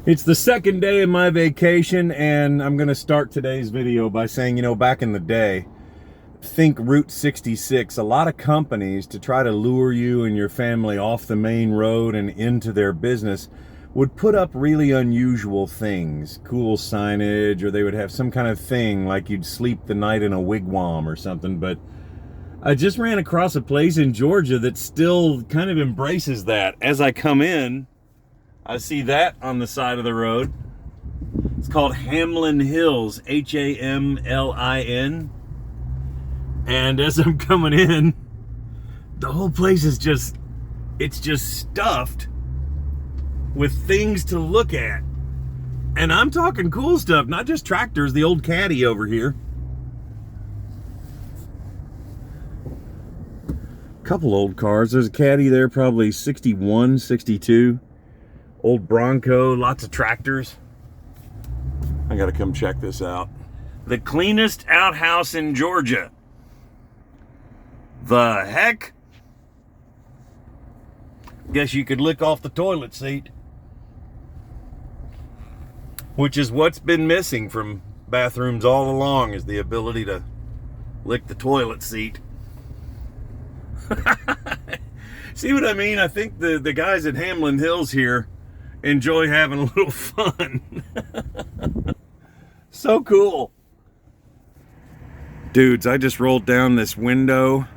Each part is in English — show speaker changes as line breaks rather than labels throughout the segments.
It's the second day of my vacation, and I'm going to start today's video by saying, back in the day, think Route 66, a lot of companies, to try to lure you and your family off the main road and into their business, would put up really unusual things, cool signage, or they would have some kind of thing like you'd sleep the night in a wigwam or something. But I just ran across a place in Georgia that still kind of embraces that. As I come in, I see that on the side of the road. It's called Hamlin Hills, Hamlin. And as I'm coming in, the whole place is it's just stuffed with things to look at. And I'm talking cool stuff, not just tractors, the old Caddy over here. Couple old cars. There's a Caddy there, probably 61, 62. Old Bronco, lots of tractors. I gotta come check this out. The cleanest outhouse in Georgia. The heck? Guess you could lick off the toilet seat. Which is what's been missing from bathrooms all along, is the ability to lick the toilet seat. See what I mean? I think the guys at Hamlin Hills here enjoy having a little fun. So cool. Dudes, I just rolled down this window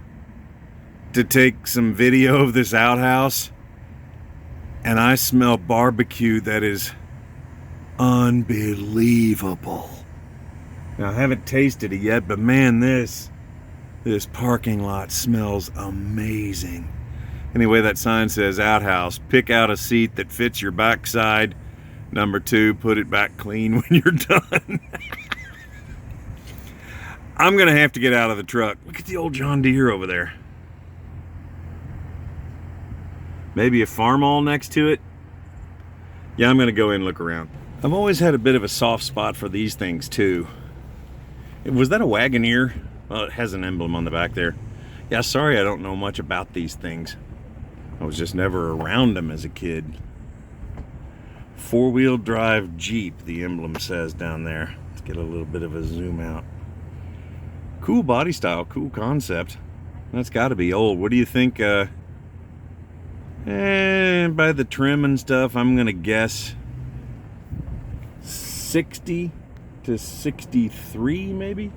to take some video of this outhouse, and I smell barbecue that is unbelievable. Now, I haven't tasted it yet, but man, this parking lot smells amazing. Anyway, that sign says outhouse. Pick out a seat that fits your backside. Number 2, put it back clean when you're done. I'm gonna have to get out of the truck. Look at the old John Deere over there. Maybe a Farmall next to it. Yeah, I'm gonna go in and look around. I've always had a bit of a soft spot for these things too. Was that a Wagoneer? Well, it has an emblem on the back there. Yeah, sorry I don't know much about these things. I was just never around them as a kid. 4-wheel drive Jeep, the emblem says down there. Let's get a little bit of a zoom out. Cool body style, cool concept. That's got to be old. What do you think? By the trim and stuff, I'm going to guess 60 to 63 maybe?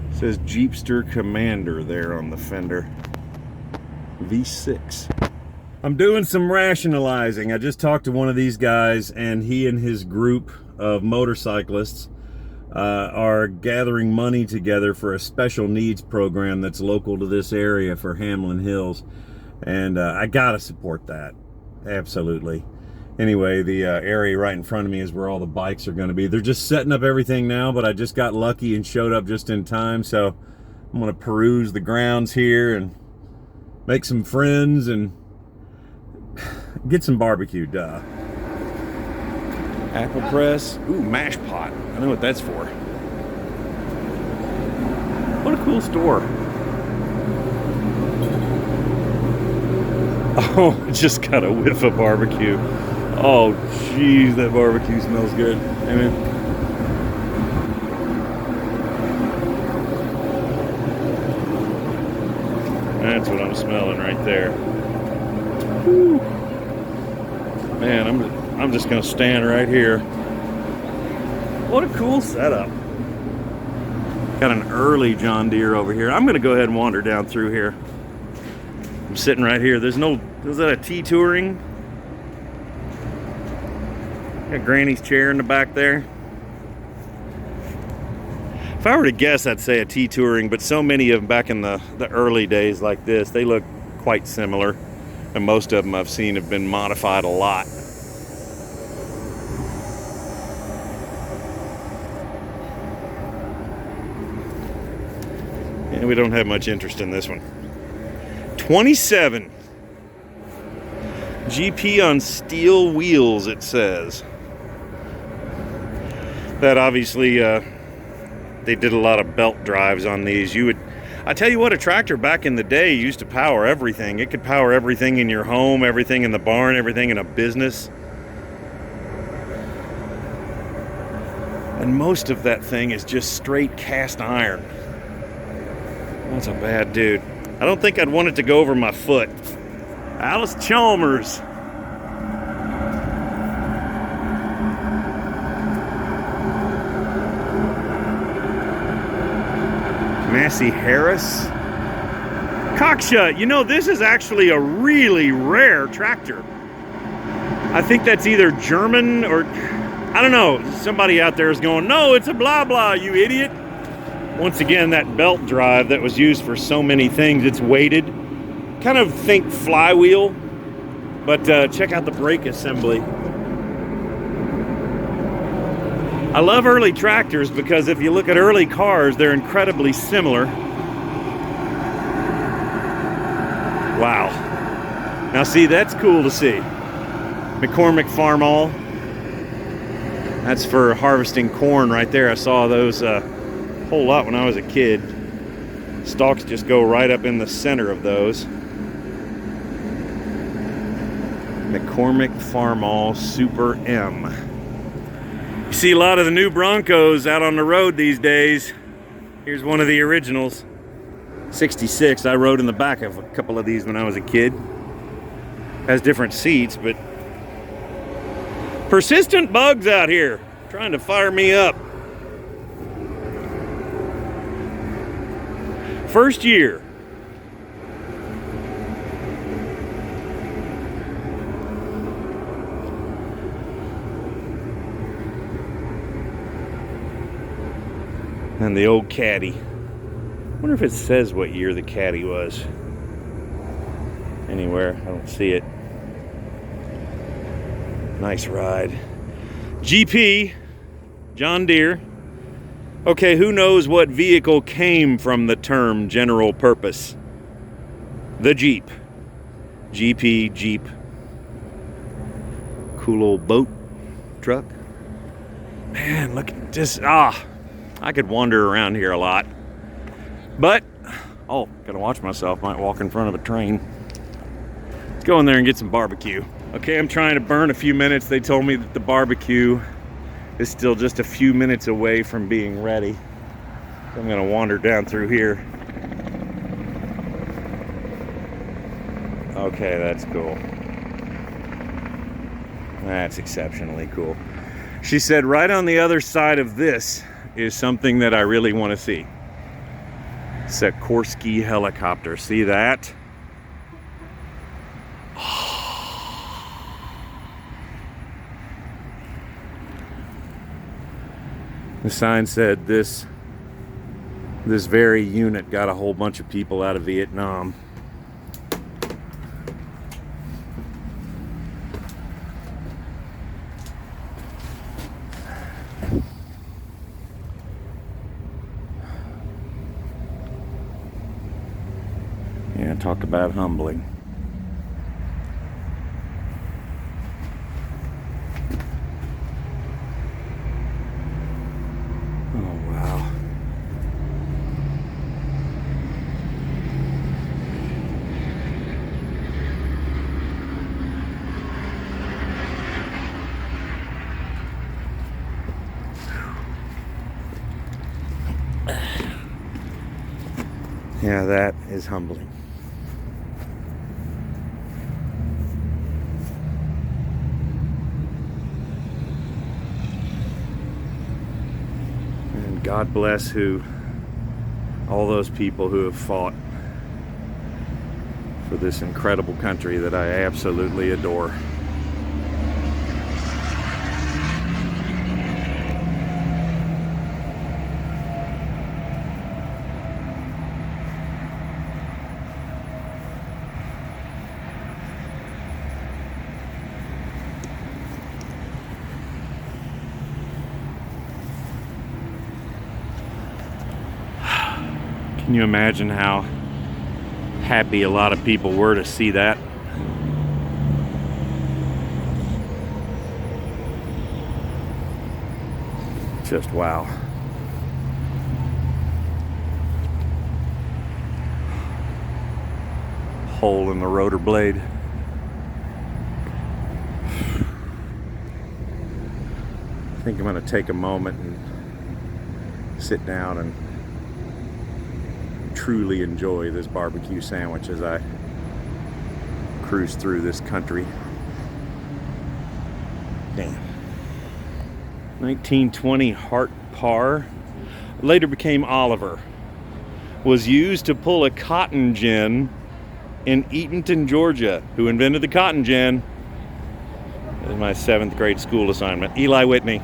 It says Jeepster Commander there on the fender. V6. I'm doing some rationalizing. I just talked to one of these guys, and he and his group of motorcyclists are gathering money together for a special needs program that's local to this area for Hamlin Hills. And I gotta support that. Absolutely. Anyway, the area right in front of me is where all the bikes are gonna be. They're just setting up everything now, but I just got lucky and showed up just in time. So I'm gonna peruse the grounds here and make some friends and get some barbecue, duh. Apple press. Ooh, mash pot. I know what that's for. What a cool store. Oh, just got a whiff of barbecue. Oh, jeez, that barbecue smells good. Amen. That's what I'm smelling right there. Whew. Man, I'm just gonna stand right here. What a cool setup. Got an early John Deere over here. I'm gonna go ahead and wander down through here. I'm sitting right here. Is that a T-Touring? Got Granny's chair in the back there. If I were to guess, I'd say a T-Touring, but so many of them back in the early days like this, they look quite similar. And most of them I've seen have been modified a lot. And we don't have much interest in this one. 27. GP on steel wheels, it says. That obviously, they did a lot of belt drives on these. I tell you what, a tractor back in the day used to power everything. It could power everything in your home, everything in the barn, everything in a business. And most of that thing is just straight cast iron. That's a bad dude. I don't think I'd want it to go over my foot. Alice Chalmers. Massey Harris. Cockshut. You know, this is actually a really rare tractor. I think that's either German or, I don't know. Somebody out there is going, no, it's a blah blah, you idiot. Once again, that belt drive that was used for so many things, it's weighted. Kind of think flywheel, but check out the brake assembly. I love early tractors because if you look at early cars, they're incredibly similar. Wow. Now see, that's cool to see. McCormick Farmall. That's for harvesting corn right there. I saw those a whole lot when I was a kid. Stalks just go right up in the center of those. McCormick Farmall Super M. You see a lot of the new Broncos out on the road these days. Here's one of the originals. 66. I rode in the back of a couple of these when I was a kid. Has different seats, but persistent bugs out here trying to fire me up. First year. And the old caddy. I wonder if it says what year the caddy was. Anywhere, I don't see it. Nice ride. GP, John Deere. Okay, who knows what vehicle came from the term general purpose? The Jeep. GP, Jeep. Cool old boat, truck. Man, look at this. I could wander around here a lot. But, gotta watch myself. Might walk in front of a train. Let's go in there and get some barbecue. Okay, I'm trying to burn a few minutes. They told me that the barbecue is still just a few minutes away from being ready. So I'm gonna wander down through here. Okay, that's cool. That's exceptionally cool. She said right on the other side of this is something that I really want to see. Sikorsky helicopter. See that? The sign said this very unit got a whole bunch of people out of Vietnam. Yeah, talk about humbling. Oh, wow. Yeah, that is humbling. And God bless all those people who have fought for this incredible country that I absolutely adore. Can you imagine how happy a lot of people were to see that? Just wow. Hole in the rotor blade. I think I'm going to take a moment and sit down and truly enjoy this barbecue sandwich as I cruise through this country. Damn. 1920 Hart Par, later became Oliver, was used to pull a cotton gin in Eatonton, Georgia. Who invented the cotton gin? That is my 7th grade school assignment. Eli Whitney.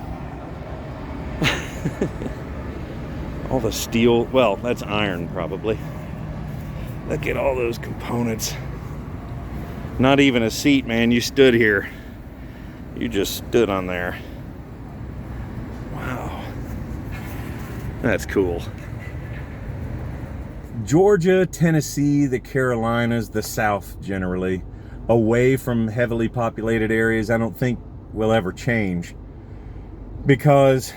All the steel, well, that's iron probably. Look at all those components. Not even a seat, man. You stood here. You just stood on there. Wow. That's cool. Georgia, Tennessee, the Carolinas, the South generally, away from heavily populated areas, I don't think will ever change. Because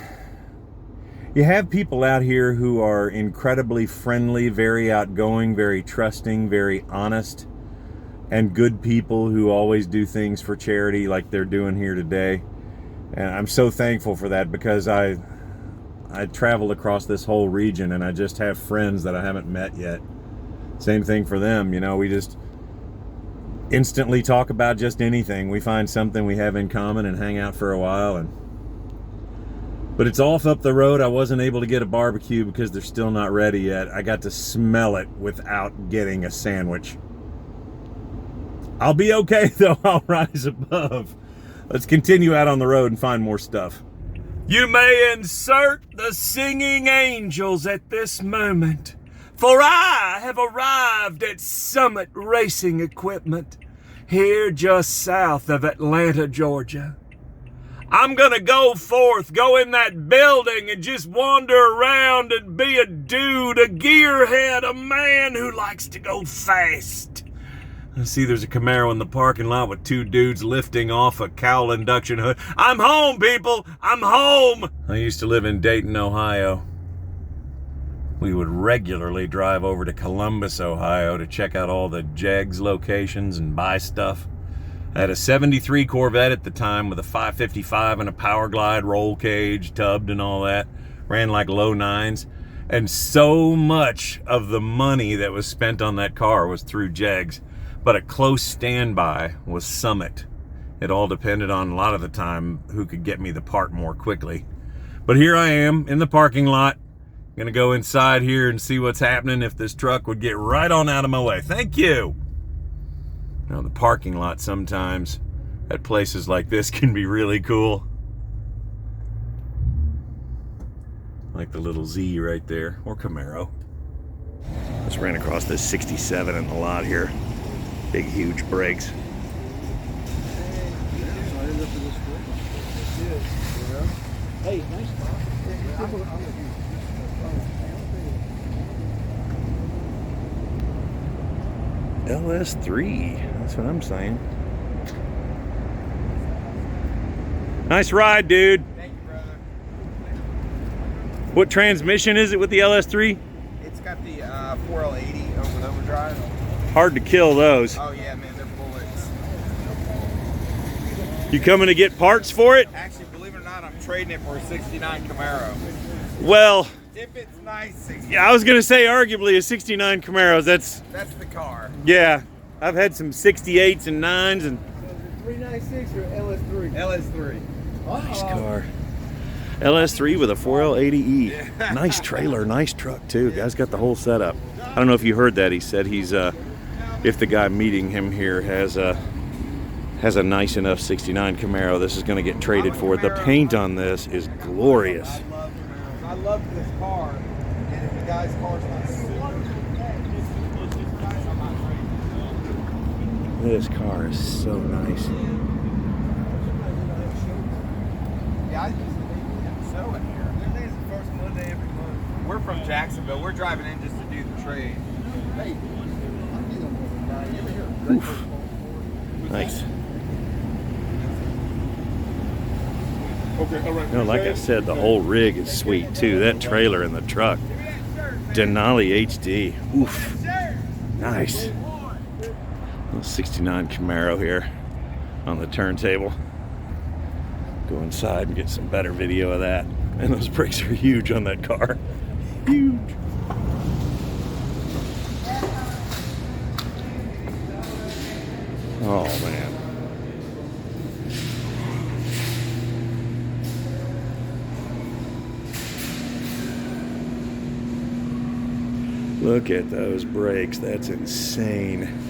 you have people out here who are incredibly friendly, very outgoing, very trusting, very honest, and good people who always do things for charity like they're doing here today. And I'm so thankful for that, because I traveled across this whole region and I just have friends that I haven't met yet. Same thing for them, you know, we just instantly talk about just anything. We find something we have in common and hang out for a while. But it's off up the road. I wasn't able to get a barbecue because they're still not ready yet. I got to smell it without getting a sandwich. I'll be okay though, I'll rise above. Let's continue out on the road and find more stuff. You may insert the singing angels at this moment, for I have arrived at Summit Racing Equipment, here just south of Atlanta, Georgia. I'm gonna go forth, go in that building and just wander around and be a dude, a gearhead, a man who likes to go fast. I see there's a Camaro in the parking lot with 2 dudes lifting off a cowl induction hood. I'm home, people! I'm home! I used to live in Dayton, Ohio. We would regularly drive over to Columbus, Ohio to check out all the Jegs locations and buy stuff. I had a 73 Corvette at the time with a 555 and a Power Glide, roll cage, tubbed and all that. Ran like low 9s. And so much of the money that was spent on that car was through Jegs. But a close standby was Summit. It all depended on, a lot of the time, who could get me the part more quickly. But here I am in the parking lot. Gonna go inside here and see what's happening if this truck would get right on out of my way. Thank you. Now the parking lot sometimes at places like this can be really cool. Like the little Z right there, or Camaro. Just ran across this 67 in the lot here. Big, huge brakes. Hey, nice. LS3, that's what I'm saying. Nice ride, dude.
Thank you, brother.
What transmission is it with the LS3?
It's got the 4L80 with overdrive.
Hard to kill those.
Oh yeah, man, they're bullets.
You coming to get parts for it?
Actually, believe it or not, I'm trading it for a 69 Camaro.
Well,
If it's nice, 69.
yeah, I was gonna say arguably a 69 Camaros. That's
the car.
yeah. I've had some 68s and 9s and
396 or LS3? LS3.
nice car. LS3 with a 4L80E.
Yeah.
Nice trailer, nice truck too. Guy's got the whole setup. I don't know if you heard that. He said he's if the guy meeting him here has a nice enough 69 Camaro, this is going to get traded for. The paint on this is glorious.
I love this car, and if the guy's car's not super,
This car is so nice.
yeah, I used to show it here. It's the first Monday every month. We're from Jacksonville. We're driving in just to do the trade. Hey,
Oof. Nice.
Okay, all right.
You know, like I said, the whole rig is sweet too. That trailer and the truck. Denali HD. Oof. Nice. Little 69 Camaro here on the turntable. Go inside and get some better video of that. And those brakes are huge on that car. Huge. Oh man. Look at those brakes. That's insane.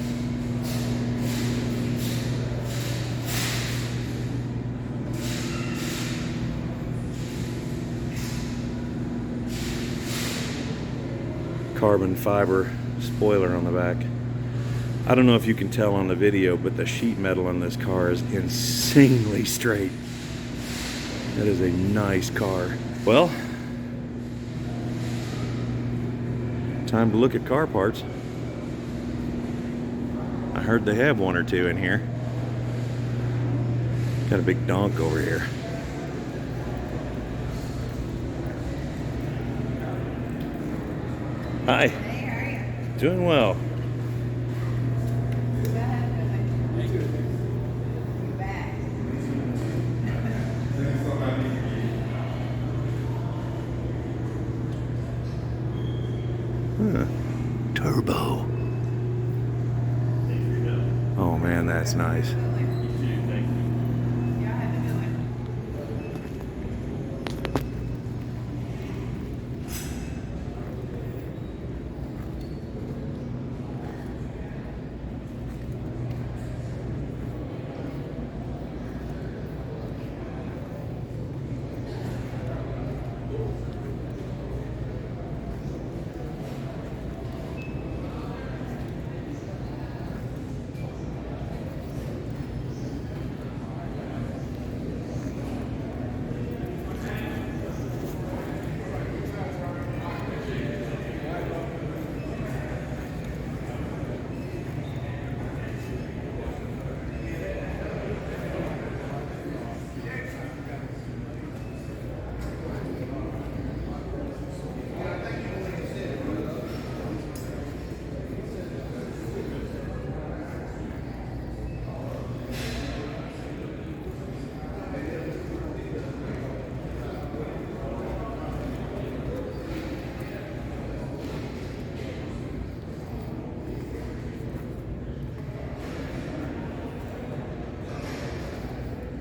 Carbon fiber spoiler on the back. I don't know if you can tell on the video, but the sheet metal on this car is insanely straight. That is a nice car. Well, time to look at car parts. I heard they have one or two in here. Got a big donk over here. Hi.
Hey, how are you?
Doing well.
You're back.
Huh. Turbo. Oh man, that's nice.
Yeah, I have a good one.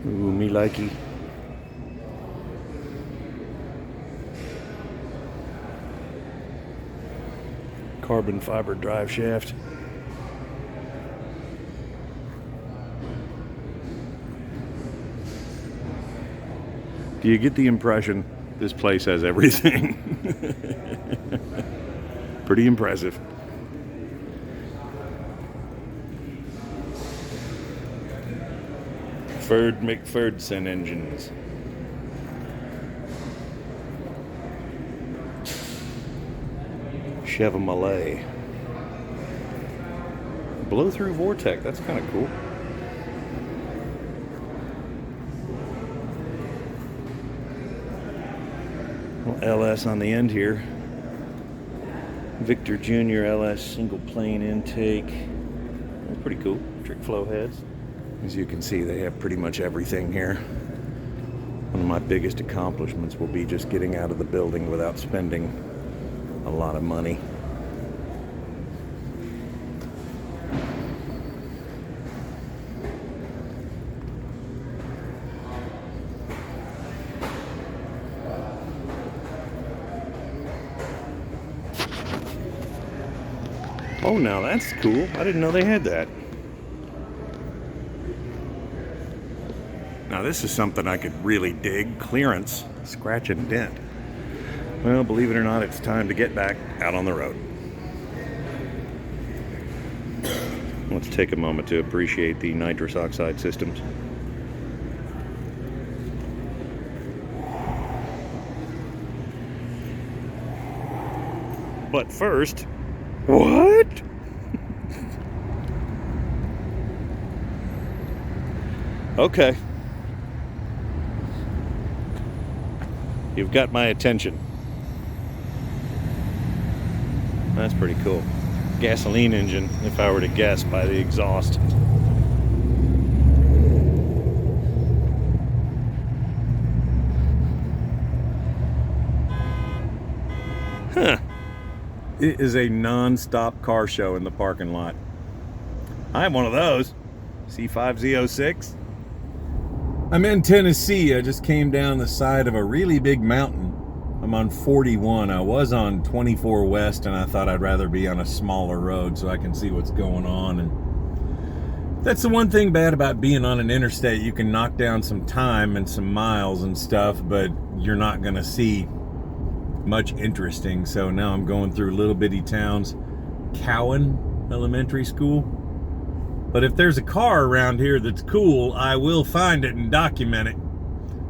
Ooh, me likey. Carbon fiber drive shaft. Do you get the impression this place has everything? Pretty impressive. Ferd McFerdson engines. Chevrolet. Blow-through Vortec, that's kind of cool. Well, LS on the end here. Victor Jr. LS single plane intake. That's pretty cool. Trick flow heads. As you can see, they have pretty much everything here. One of my biggest accomplishments will be just getting out of the building without spending a lot of money. Oh, now that's cool. I didn't know they had that. Now this is something I could really dig. Clearance, scratch and dent. Well, believe it or not, it's time to get back out on the road. Let's take a moment to appreciate the nitrous oxide systems. But first, what? Okay. You've got my attention. That's pretty cool. Gasoline engine, if I were to guess by the exhaust. It is a non-stop car show in the parking lot. I have one of those. C5Z06. I'm in Tennessee. I just came down the side of a really big mountain. I'm on 41. I was on 24 West, and I thought I'd rather be on a smaller road so I can see what's going on. And that's the one thing bad about being on an interstate. You can knock down some time and some miles and stuff, but you're not going to see much interesting. So now I'm going through little bitty towns. Cowan Elementary School. But if there's a car around here that's cool, I will find it and document it.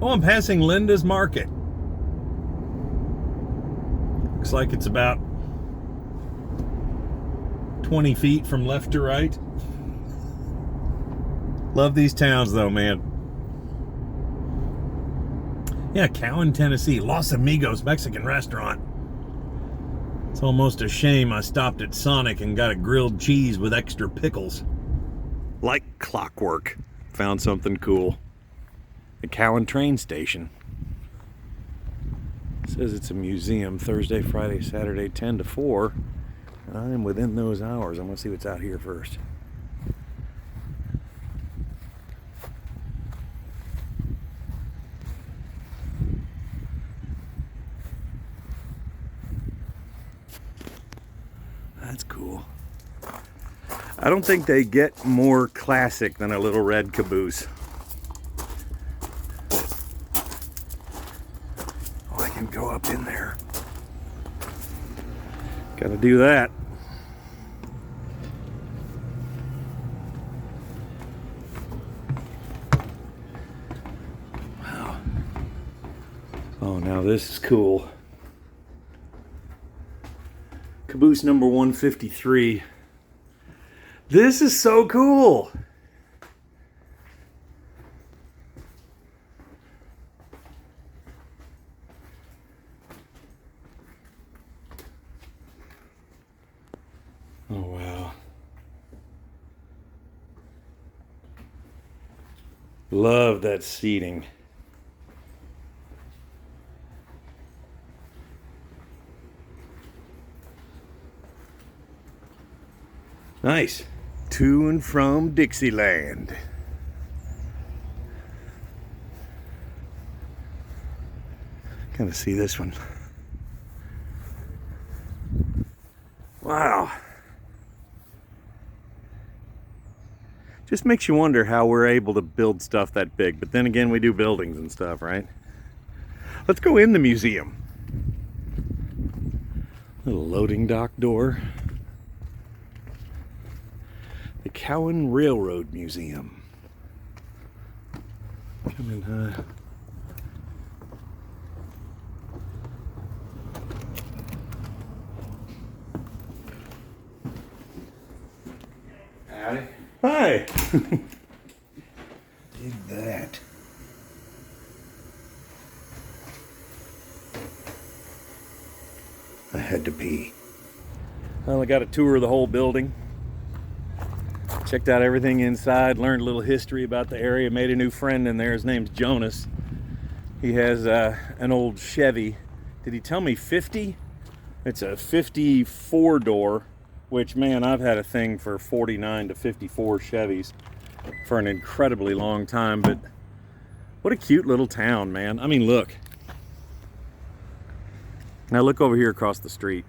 Oh, I'm passing Linda's Market. Looks like it's about 20 feet from left to right. Love these towns though, man. Yeah, Cowan, Tennessee. Los Amigos Mexican restaurant. It's almost a shame I stopped at Sonic and got a grilled cheese with extra pickles. Like clockwork, found something cool. The Cowan train station. It says it's a museum, Thursday, Friday, Saturday, 10 to 4. And I'm within those hours. I'm gonna see what's out here first. That's cool. I don't think they get more classic than a little red caboose. Oh, I can go up in there. Gotta do that. Wow. Oh, now this is cool. Caboose number 153. This is so cool. Oh, wow. Love that seating. Nice. To and from Dixieland. Kind of see this one. Wow. Just makes you wonder how we're able to build stuff that big. But then again, we do buildings and stuff, right? Let's go in the museum. Little loading dock door. The Cowan Railroad Museum. Come in high.
Howdy.
Hi.
Dig that.
I had to pee. Well, I got a tour of the whole building. Checked out everything inside, learned a little history about the area, made a new friend in there. His name's Jonas. He has an old Chevy. Did he tell me 50? It's a 54 door, which, man, I've had a thing for 49 to 54 Chevys for an incredibly long time. But what a cute little town, man. I mean, look. Now look over here across the street.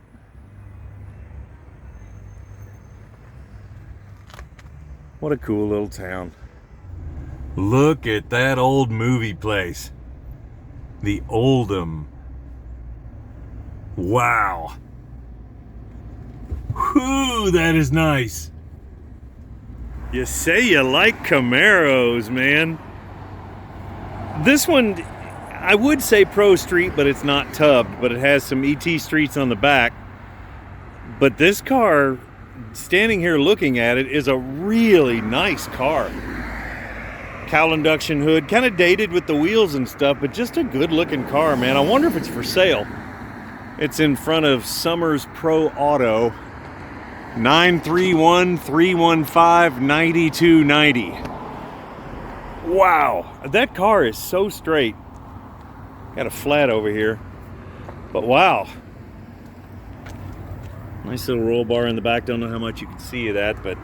What a cool little town. Look at that old movie place. The Oldham. Wow. Whew, that is nice. You say you like Camaros, man. This one, I would say Pro Street, but it's not tubbed, but it has some ET streets on the back. But this car, standing here looking at it, is a really nice car. Cowl induction hood, kind of dated with the wheels and stuff, but just a good looking car, man. I wonder if it's for sale. It's in front of Summers Pro Auto. 931-315-9290. Wow, that car is so straight. Got a flat over here, but wow. Nice little roll bar in the back. Don't know how much you can see of that, but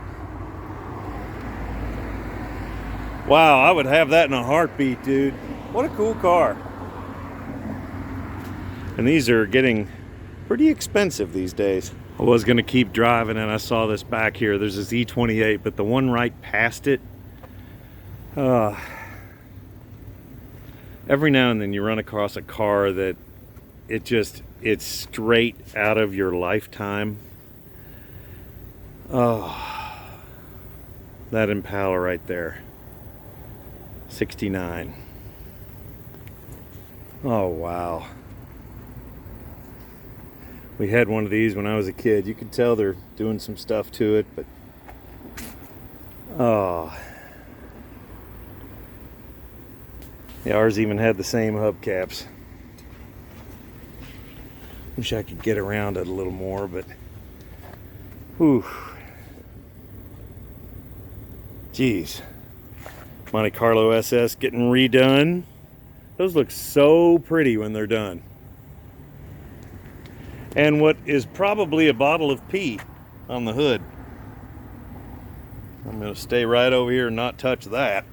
wow, I would have that in a heartbeat, dude. What a cool car. And these are getting pretty expensive these days. I was gonna keep driving and I saw this back here. There's a Z28, but the one right past it, every now and then you run across a car that it's straight out of your lifetime. Oh, that Impala right there. 69. Oh, wow. We had one of these when I was a kid. You could tell they're doing some stuff to it, but oh. Yeah, ours even had the same hubcaps. Wish I could get around it a little more, but whew. Geez. Monte Carlo SS getting redone. Those look so pretty when they're done. And what is probably a bottle of pee on the hood. I'm gonna stay right over here and not touch that.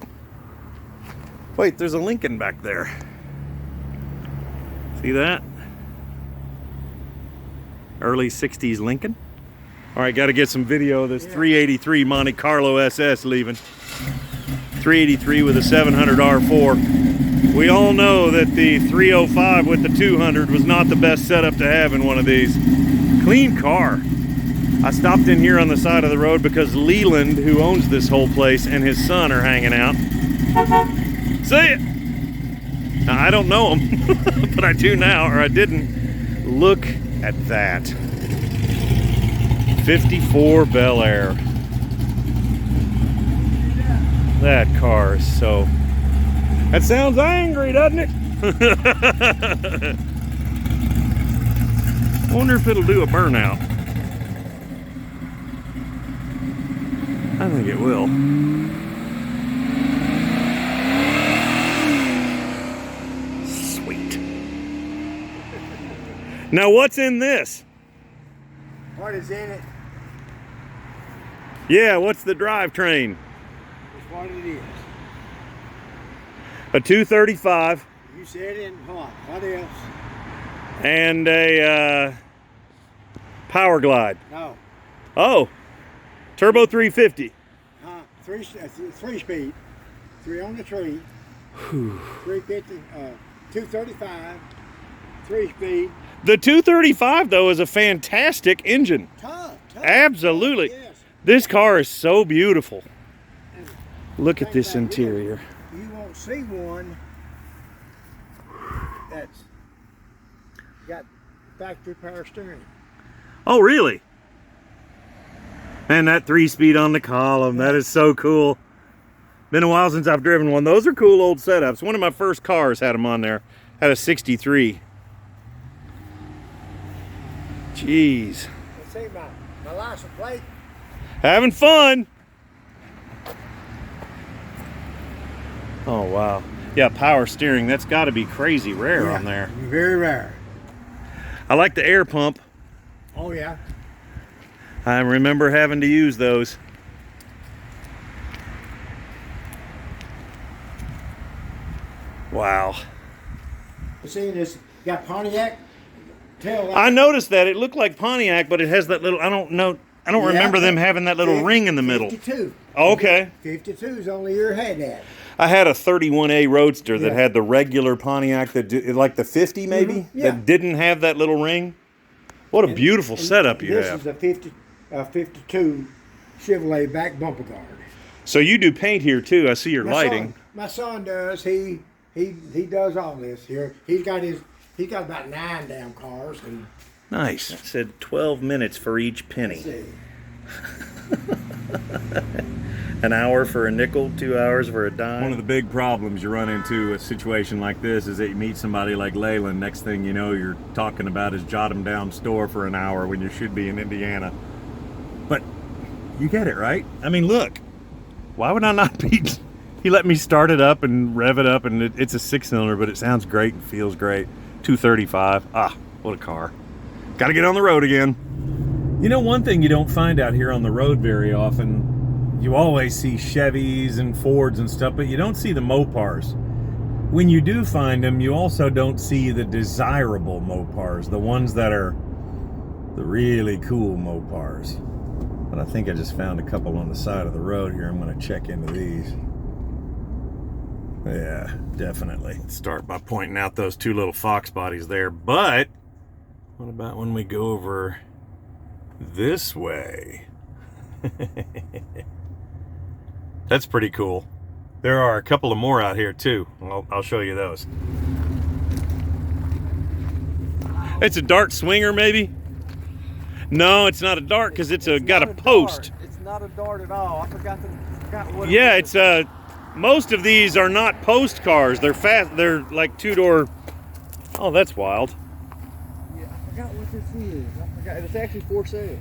Wait, there's a Lincoln back there. See that? Early 60s Lincoln. All right, got to get some video of this 383 Monte Carlo SS leaving. 383 with a 700 R4. We all know that the 305 with the 200 was not the best setup to have in one of these. Clean car. I stopped in here on the side of the road because Leland, who owns this whole place, and his son are hanging out. See it? Now, I don't know him, but I do now, or I didn't. Look at that. 54 Bel Air. That car is so... That sounds angry, doesn't it? Wonder if it'll do a burnout. I think it will. Sweet. Now what's in this?
What is in it?
Yeah, what's the drivetrain?
It's what it is.
A 235.
You said in what? What else?
And a Power Glide.
No.
Oh, turbo 350.
Three speed. 3 on the tree. 350, 235, 3 speed.
The 235 though is a fantastic engine.
Tough.
Absolutely.
Yes.
This car is so beautiful.
And
Look at
think
this
about
interior.
this, you won't see one that's got factory power steering.
Oh, really? Man, that 3-speed on the column, that is so cool. Been a while since I've driven one. Those are cool old setups. One of my first cars had them on there. Had a 63. Jeez.
Let's see my license plate.
Having fun. Oh, wow. Yeah, power steering. That's got to be crazy rare on there.
Very rare.
I like the air pump.
Oh, yeah.
I remember having to use those. Wow.
You see this? Got Pontiac tail light.
I noticed that. It looked like Pontiac, but it has that little, I don't remember them having that little ring in the middle.
52.
Oh, okay.
52 is the only year I had that.
I had a 31A Roadster that had the regular Pontiac, that like the 50 maybe,
Yeah.
that didn't have that little ring. What a beautiful setup you
this
have.
This is a 52 Chevrolet back bumper guard.
So you do paint here too. I see your lighting.
My son does. He does all this here. He's got about 9 damn cars. And
Nice. It said 12 minutes for each penny.
let's see.
An hour for a nickel, 2 hours for a dime. One of the big problems you run into a situation like this is that you meet somebody like Leland. Next thing you know, you're talking about his jot 'em down store for an hour when you should be in Indiana. But you get it, right? I mean, look. Why would I not be... He let me start it up and rev it up, and it's a 6-cylinder, but it sounds great and feels great. 235. Ah, what a car. Got to get on the road again. You know, one thing you don't find out here on the road very often, you always see Chevys and Fords and stuff, but you don't see the Mopars. When you do find them, you also don't see the desirable Mopars, the ones that are the really cool Mopars. But I think I just found a couple on the side of the road here. I'm going to check into these. Yeah, definitely. Let's start by pointing out those two little Fox bodies there. But what about when we go over this way? That's pretty cool. There are a couple of more out here too. I'll show you those. It's a Dart Swinger, maybe? No, it's not a Dart because it's got a post.
It's not a Dart at all. I forgot what.
Yeah, it's most of these are not post cars. They're fast. They're like two-door. Oh, that's wild.
Yeah, I forgot what this is. I forgot. It's actually for sale.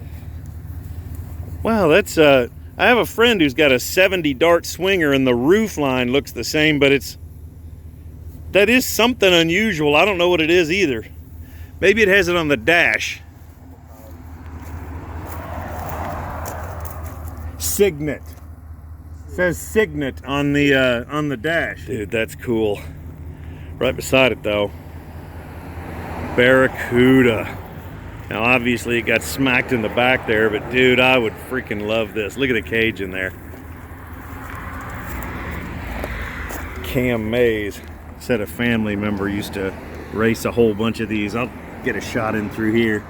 Wow, that's I have a friend who's got a 70 Dart Swinger and the roof line looks the same, but that is something unusual. I don't know what it is either. Maybe it has it on the dash. Signet. It says Signet on the dash. Dude, that's cool. Right beside it though, Barracuda. Now obviously it got smacked in the back there, but dude, I would freaking love this. Look at the cage in there. Cam Mays said a family member used to race a whole bunch of these. I'll get a shot in through here.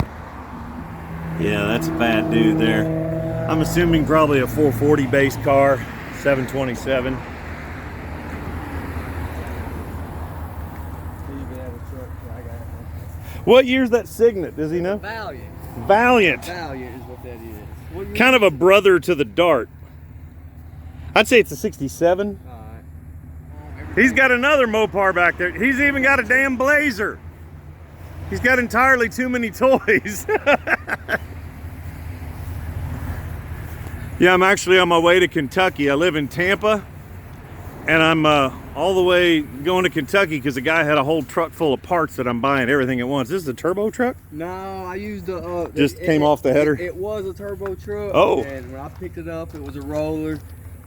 Yeah, that's a bad dude there. I'm assuming probably a 440 base car, 727. What year's that Signet? Does he know?
Valiant.
Valiant.
Valiant is what that is.
Kind of a brother to the Dart. I'd say it's a 67.
All right.
He's got another Mopar back there. He's even got a damn Blazer. He's got entirely too many toys. Yeah, I'm actually on my way to Kentucky. I live in Tampa, and I'm all the way going to Kentucky because the guy had a whole truck full of parts that I'm buying everything at once. This is a turbo truck?
No, I used the...
Just came off the header?
It was a turbo truck.
Oh.
And when I picked it up, it was a roller.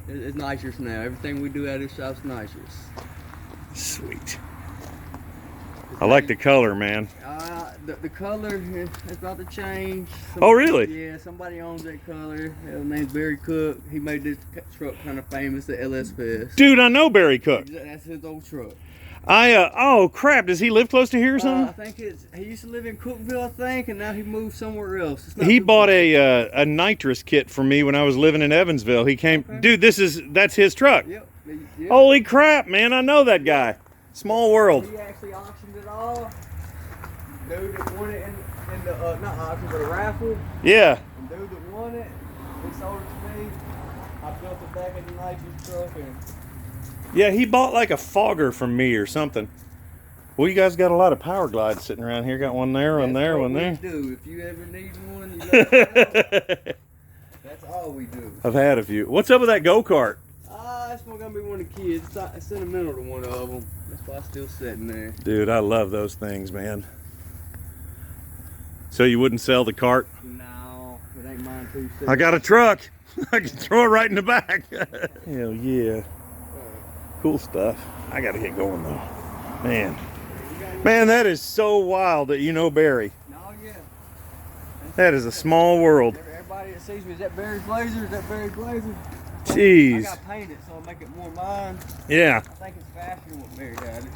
It's nicer now. Everything we do at this shop's nicer.
Sweet. I like the color, man.
The color is about to change.
Oh, really?
Yeah, somebody owns that color. His name's Barry Cook. He made this truck kind of famous, the LS Fest.
Dude, I know Barry Cook.
That's his old truck.
Oh crap, does he live close to here or something?
I think he used to live in Cookville, I think, and now he moved somewhere else.
He bought a nitrous kit for me when I was living in Evansville. He came, okay. Dude, that's his truck.
Yep.
Holy crap, man, I know that guy. Small world.
He actually auctioned it off. Dude that won it in the, not auction, but a raffle.
Yeah.
And dude that won it, he sold it to me. I built it back in the nitrous truck. And
yeah, he bought like a fogger from me or something. Well, you guys got a lot of Peerglides sitting around here. Got one there, one there, one there.
Do. If you ever need one, you let us know. That's all we do.
I've had a few. What's up with that go-kart?
That's not gonna be one of the kids. It's sentimental to one of them. That's why it's still sitting there.
Dude, I love those things, man. So you wouldn't sell the cart?
No, it ain't mine too.
I got a truck. I can throw it right in the back. Hell yeah. Cool stuff. I gotta get going though. Man, that is so wild that you know Barry.
No, yeah.
That is a small world.
Everybody that sees me, is that Barry Blazer? Is that Barry Blazer?
Jeez.
I got painted so I'll make it more mine.
Yeah.
I think it's faster than what Barry had it.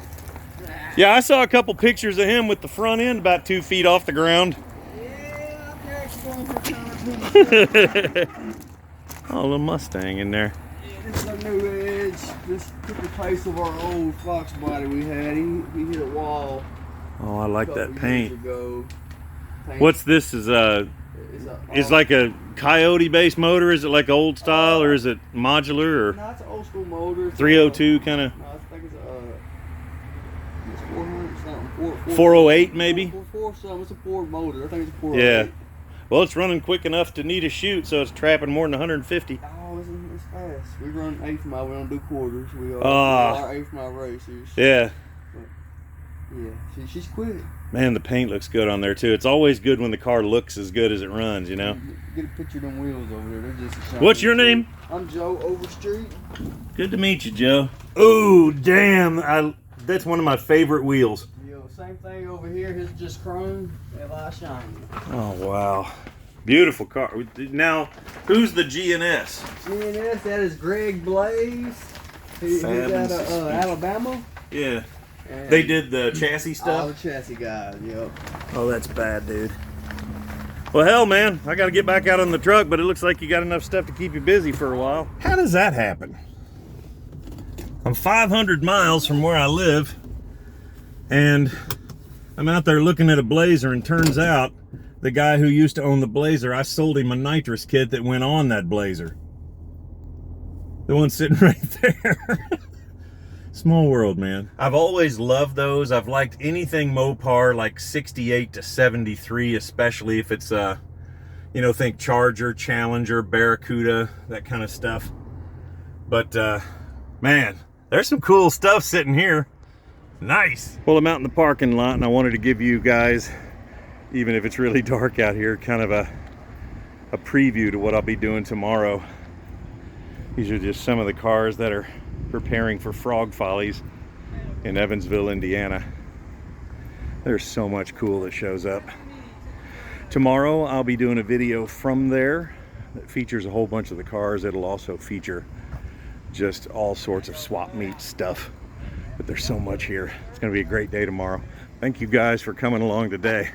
Yeah, I saw a couple pictures of him with the front end about 2 feet off the ground.
Yeah, up there actually going for
Oh, a little Mustang in there.
Yeah, this is our new edge. This took the place of our old Fox body we had. He hit a wall.
Oh, I like that paint.
Ago.
What's this? Is like a Coyote based motor? Is it like old style or is it modular or?
No, it's an old school motor.
302 kind of.
No, I think it's 400 something.
408 maybe.
4 something. It's a Ford motor. I think it's a 408.
Yeah. Well, it's running quick enough to need a chute, so it's trapping more than 150.
Oh, it's fast. We run 1/8 mile. We don't do quarters. We are 1/8 mile racers.
Yeah.
But, yeah, she's quick.
Man, the paint looks good on there too. It's always good when the car looks as good as it runs, you know?
Get a picture of them wheels over there. They're just a
What's your name?
I'm Joe Overstreet.
Good to meet you, Joe. Oh, damn. That's one of my favorite wheels.
Same thing over here. His just chrome. They lie shiny.
Oh, wow. Beautiful car. Now, who's the GNS?
GNS, that is Greg Blaze. He's out of Alabama.
Yeah.
And
They did the chassis
all the
stuff?
chassis guys, yep.
Oh, that's bad, dude. Well, hell, man, I got to get back out on the truck, but it looks like you got enough stuff to keep you busy for a while. How does that happen? I'm 500 miles from where I live, and I'm out there looking at a Blazer, and turns out the guy who used to own the Blazer, I sold him a nitrous kit that went on that Blazer. The one sitting right there. Small world, man. I've always loved those. I've liked anything Mopar, like 68 to 73, especially if it's, you know, think Charger, Challenger, Barracuda, that kind of stuff. But, man, there's some cool stuff sitting here. Nice. Well, I'm out in the parking lot, and I wanted to give you guys, even if it's really dark out here, kind of a preview to what I'll be doing tomorrow. These are just some of the cars that are preparing for Frog Follies in Evansville, Indiana. There's so much cool that shows up. Tomorrow I'll be doing a video from there that features a whole bunch of the cars. It'll also feature just all sorts of swap meet stuff, but there's so much here. It's gonna be a great day tomorrow. Thank you guys for coming along today.